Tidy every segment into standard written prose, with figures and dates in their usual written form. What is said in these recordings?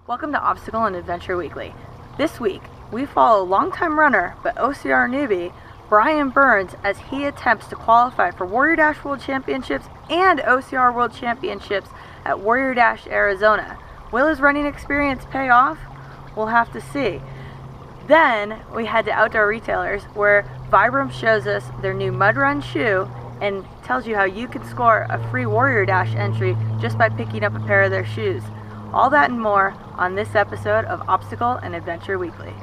Welcome to Obstacle and Adventure Weekly. This week, we follow longtime runner but OCR newbie Brian Burns as he attempts to qualify for Warrior Dash World Championships and OCR World Championships at Warrior Dash, Arizona. Will his running experience pay off? We'll have to see. Then we head to Outdoor Retailers where Vibram shows us their new Mud Run shoe and tells you how you can score a free Warrior Dash entry just by picking up a pair of their shoes. All that and more on this episode of Obstacle and Adventure Weekly.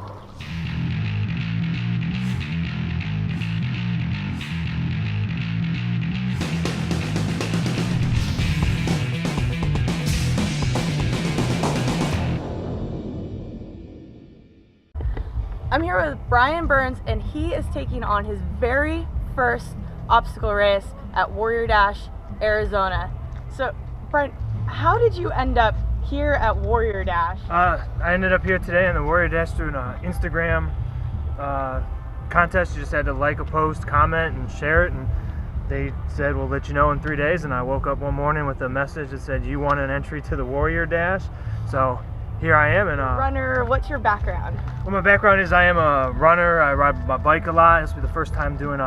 I'm here with Brian Burns and he is taking on his very first obstacle race at Warrior Dash, Arizona. So, Brian, how did you end up here at Warrior Dash? I ended up here today in the Warrior Dash through an Instagram contest. You just had to like a post, comment, and share it, and they said we'll let you know in 3 days. And I woke up one morning with a message that said you won an entry to the Warrior Dash. So here I am. And runner, what's your background? Well, my background is I am a runner. I ride my bike a lot. This will be the first time doing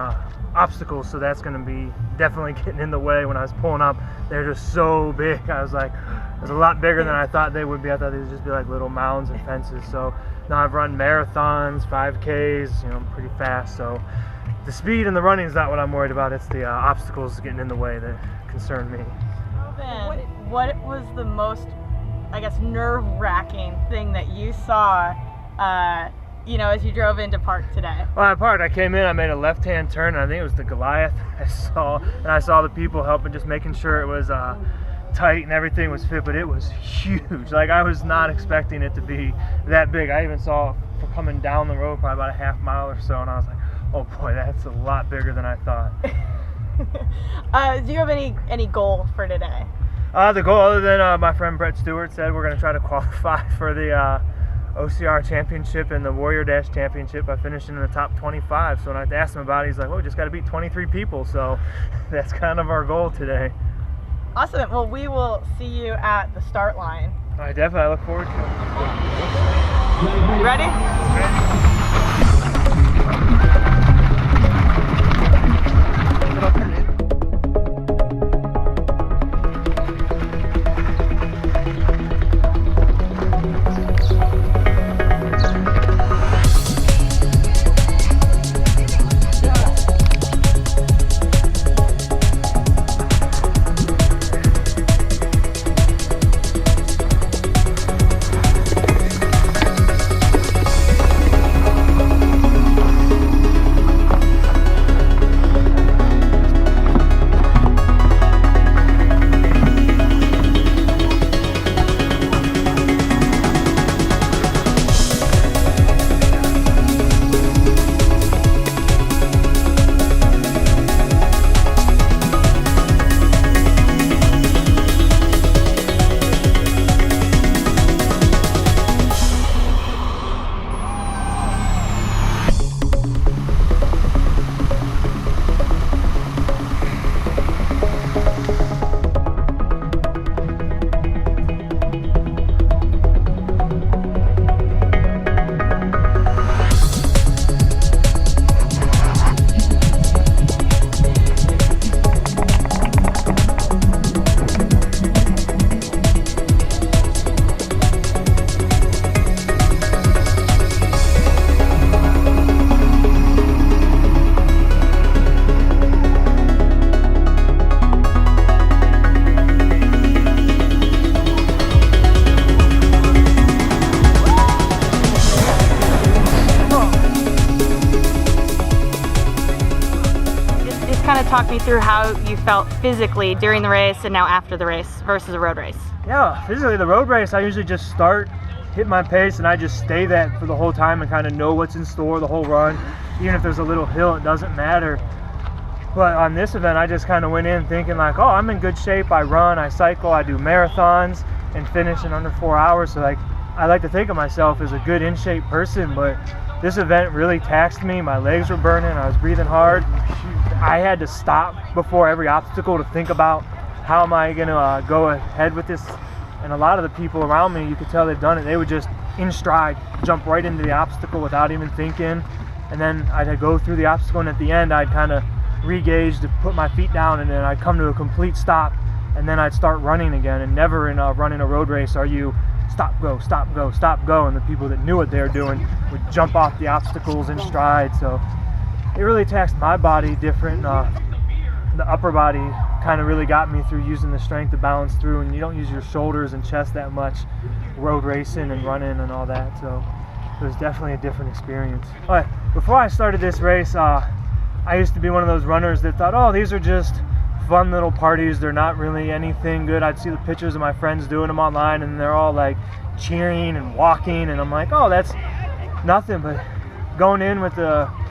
obstacles, so that's going to be definitely getting in the way. When I was pulling up, they're just so big. I was like, it was a lot bigger than I thought they would be. I thought they would just be like little mounds and fences. So now I've run marathons, 5Ks, you know, I'm pretty fast. So the speed and the running is not what I'm worried about. It's the obstacles getting in the way that concern me. What was the most, I guess, nerve-wracking thing that you saw, as you drove into park today? Well, I parked. I came in, I made a left-hand turn, and I think it was the Goliath I saw the people helping, just making sure it was tight and everything was fit, but it was huge. Like, I was not expecting it to be that big. I even saw for coming down the road probably about a half mile or so, and I was like, oh boy, that's a lot bigger than I thought. Do you have any goal for today? The goal, other than my friend Brett Stewart said, we're going to try to qualify for the OCR Championship and the Warrior Dash Championship by finishing in the top 25. So when I asked him about it, he's like, well, we just got to beat 23 people. So that's kind of our goal today. Awesome. Well, we will see you at the start line. All right, definitely. I look forward to it. You ready? Kind of talk me through how you felt physically during the race and now after the race versus a road race. Yeah, physically the road race, I usually just start, hit my pace, and I just stay that for the whole time and kind of know what's in store the whole run. Even if there's a little hill, it doesn't matter. But on this event, I just kind of went in thinking like, oh, I'm in good shape. I run, I cycle, I do marathons, and finish in under 4 hours. So like, I like to think of myself as a good in shape person, but this event really taxed me. My legs were burning, I was breathing hard. I had to stop before every obstacle to think about how am I going to go ahead with this And a lot of the people around me, you could tell they've done it, they would just in stride jump right into the obstacle without even thinking. And then I'd go through the obstacle, and at the end I'd kind of re-gauge to put my feet down, and then I'd come to a complete stop, and then I'd start running again. And never in running a road race are you stop, go, stop, go, stop, go. And the people that knew what they were doing would jump off the obstacles in stride. So it really taxed my body different. The upper body kind of really got me through using the strength to balance through, and you don't use your shoulders and chest that much road racing and running and all that. So it was definitely a different experience. But before I started this race, I used to be one of those runners that thought, oh, these are just fun little parties, they're not really anything good. I'd see the pictures of my friends doing them online, and they're all like cheering and walking, and I'm like, oh, that's nothing. But going in with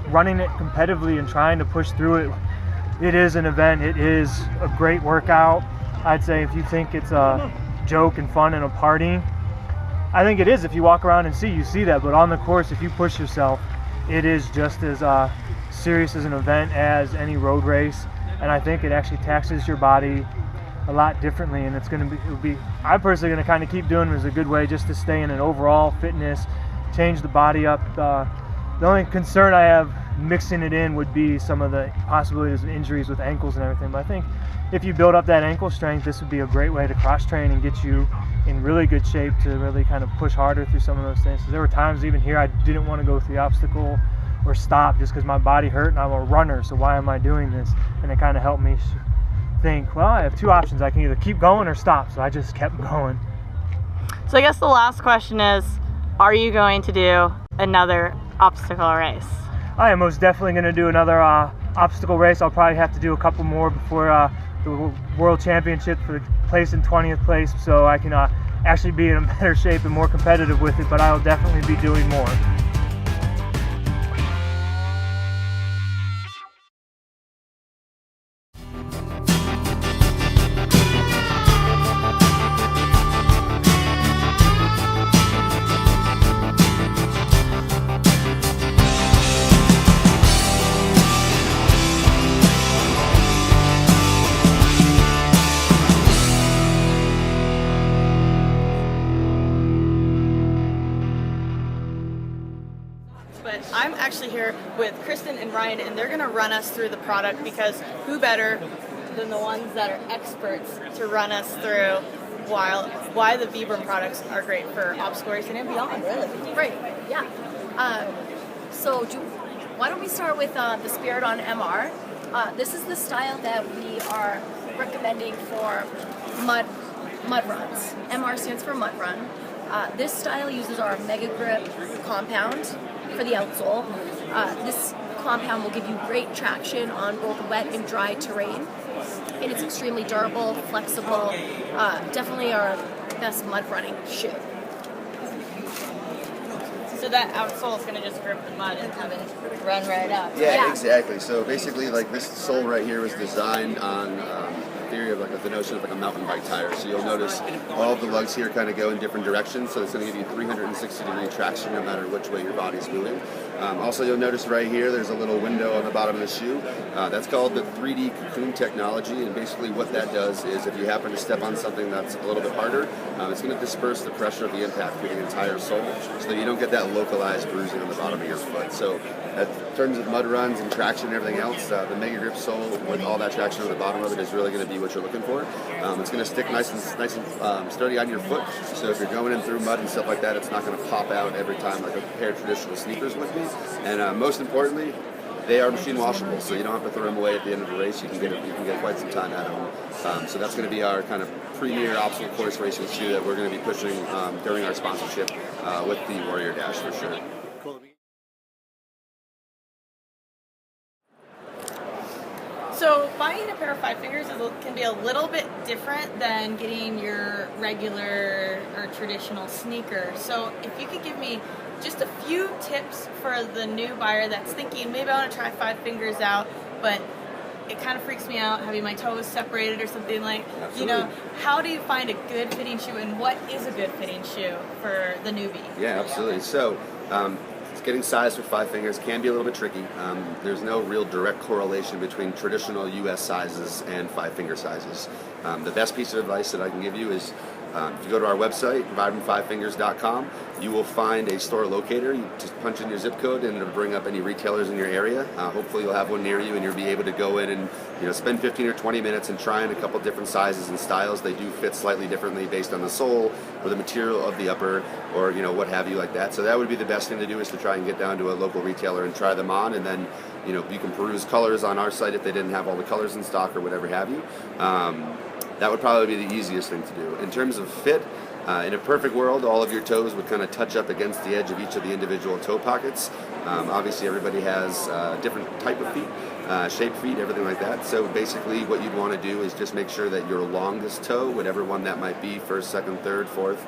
running it competitively and trying to push through it, it is an event. It is a great workout. I'd say if you think it's a joke and fun and a party, I think it is. If you walk around and you see that. But on the course, if you push yourself, it is just as serious as an event as any road race. And I think it actually taxes your body a lot differently. And I'm personally going to kind of keep doing it as a good way just to stay in an overall fitness, change the body up. The only concern I have mixing it in would be some of the possibilities of injuries with ankles and everything. But I think if you build up that ankle strength, this would be a great way to cross-train and get you in really good shape to really kind of push harder through some of those things. So there were times even here I didn't want to go through the obstacle or stop just because my body hurt, and I'm a runner, so why am I doing this? And it kind of helped me think, well, I have two options. I can either keep going or stop. So I just kept going. So I guess the last question is, are you going to do another obstacle race? I am most definitely going to do another obstacle race. I'll probably have to do a couple more before the World Championship for the place in 20th place, so I can actually be in a better shape and more competitive with it, but I'll definitely be doing more. But I'm actually here with Kristen and Ryan, and they're going to run us through the product, because who better than the ones that are experts to run us through why the Vibram products are great for obstacle racing and beyond, really. Right, yeah. Why don't we start with the Spirit on MR. This is the style that we are recommending for mud runs. MR stands for mud run. This style uses our Mega Grip compound for the outsole. This compound will give you great traction on both wet and dry terrain, and it's extremely durable, flexible, definitely our best mud running shoe. So that outsole is going to just grip the mud and have it run right up. Yeah, exactly. So basically, like, this sole right here was designed on theory of the notion of a mountain bike tire. So you'll notice all of the lugs here kind of go in different directions, so it's going to give you 360-degree traction no matter which way your body's moving. Also, you'll notice right here there's a little window on the bottom of the shoe. That's called the 3D Cocoon technology, and basically what that does is if you happen to step on something that's a little bit harder, it's going to disperse the pressure of the impact through the entire sole so that you don't get that localized bruising on the bottom of your foot. So in terms of mud runs and traction and everything else, the Mega Grip sole with all that traction on the bottom of it is really going to be what you're looking for. It's going to stick nice and sturdy on your foot, so if you're going in through mud and stuff like that, it's not going to pop out every time like a pair of traditional sneakers would be. And most importantly, they are machine washable, so you don't have to throw them away at the end of the race. You can get quite some time out of them. So that's going to be our kind of premier obstacle course racing shoe that we're going to be pushing during our sponsorship with the Warrior Dash for sure. So buying a pair of Five Fingers can be a little bit different than getting your regular or traditional sneaker. So if you could give me just a few tips for the new buyer that's thinking, maybe I want to try Five Fingers out, but it kind of freaks me out having my toes separated or something like, Absolutely. How do you find a good fitting shoe, and what is a good fitting shoe for the newbie? Yeah, absolutely. So getting size for Five Fingers can be a little bit tricky. There's no real direct correlation between traditional US sizes and Five Finger sizes. The best piece of advice that I can give you is If you go to our website, Vibram5Fingers.com, you will find a store locator. You just punch in your zip code and it'll bring up any retailers in your area. Hopefully you'll have one near you and you'll be able to go in and spend 15 or 20 minutes and try in a couple different sizes and styles. They do fit slightly differently based on the sole or the material of the upper or what have you like that. So that would be the best thing to do, is to try and get down to a local retailer and try them on, and then you can peruse colors on our site if they didn't have all the colors in stock or whatever have you. That would probably be the easiest thing to do. In terms of fit, in a perfect world, all of your toes would kind of touch up against the edge of each of the individual toe pockets. Obviously, everybody has different type of feet, shaped feet, everything like that. So basically, what you'd want to do is just make sure that your longest toe, whatever one that might be, first, second, third, fourth,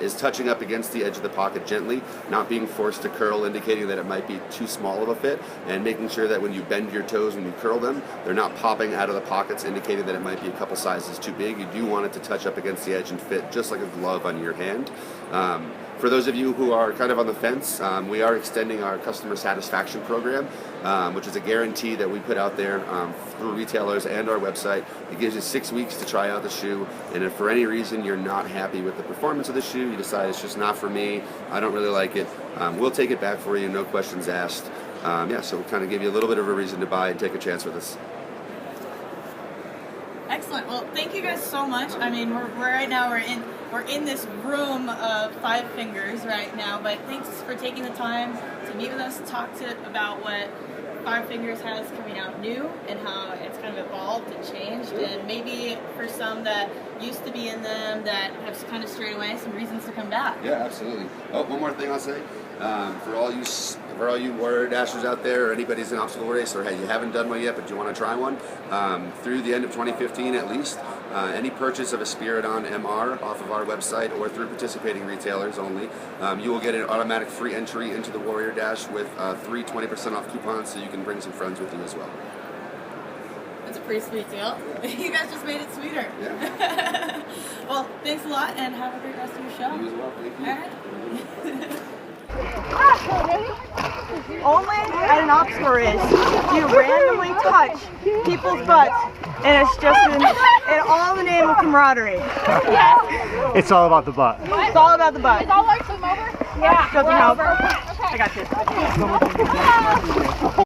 is touching up against the edge of the pocket gently, not being forced to curl, indicating that it might be too small of a fit, and making sure that when you bend your toes, when you curl them, they're not popping out of the pockets, indicating that it might be a couple sizes too big. You do want it to touch up against the edge and fit just like a glove on your hand. For those of you who are kind of on the fence, we are extending our customer satisfaction program, which is a guarantee that we put out there through retailers and our website. It gives you 6 weeks to try out the shoe, and if for any reason you're not happy with the performance of the shoe, you decide it's just not for me, I don't really like it, we'll take it back for you, no questions asked. So we'll kind of give you a little bit of a reason to buy and take a chance with us. Excellent. Well, thank you guys so much. I mean, we're in this room of Five Fingers right now, but thanks for taking the time to meet with us, talk about what Five Fingers has coming out new and how it's kind of evolved and changed, and maybe for some that used to be in them that have kind of strayed away, some reasons to come back. Yeah, absolutely. Oh, one more thing I'll say. For all you warrior dashers out there, or anybody's in obstacle race, or hey, you haven't done one yet but you want to try one, through the end of 2015 at least, any purchase of a Spiridon MR off of our website or through participating retailers only, you will get an automatic free entry into the Warrior Dash with 20% off coupons, so you can bring some friends with you as well. That's a pretty sweet deal. You guys just made it sweeter. Yeah. Well, thanks a lot and have a great rest of your show. You as well. Thank you. All right. Only at an obstacle race do you randomly touch people's butts, and it's just in all the name of camaraderie. Yes. It's all about the butt. It's all about the butt. Is all our swim over? Yeah. Doesn't help. Okay. I got this.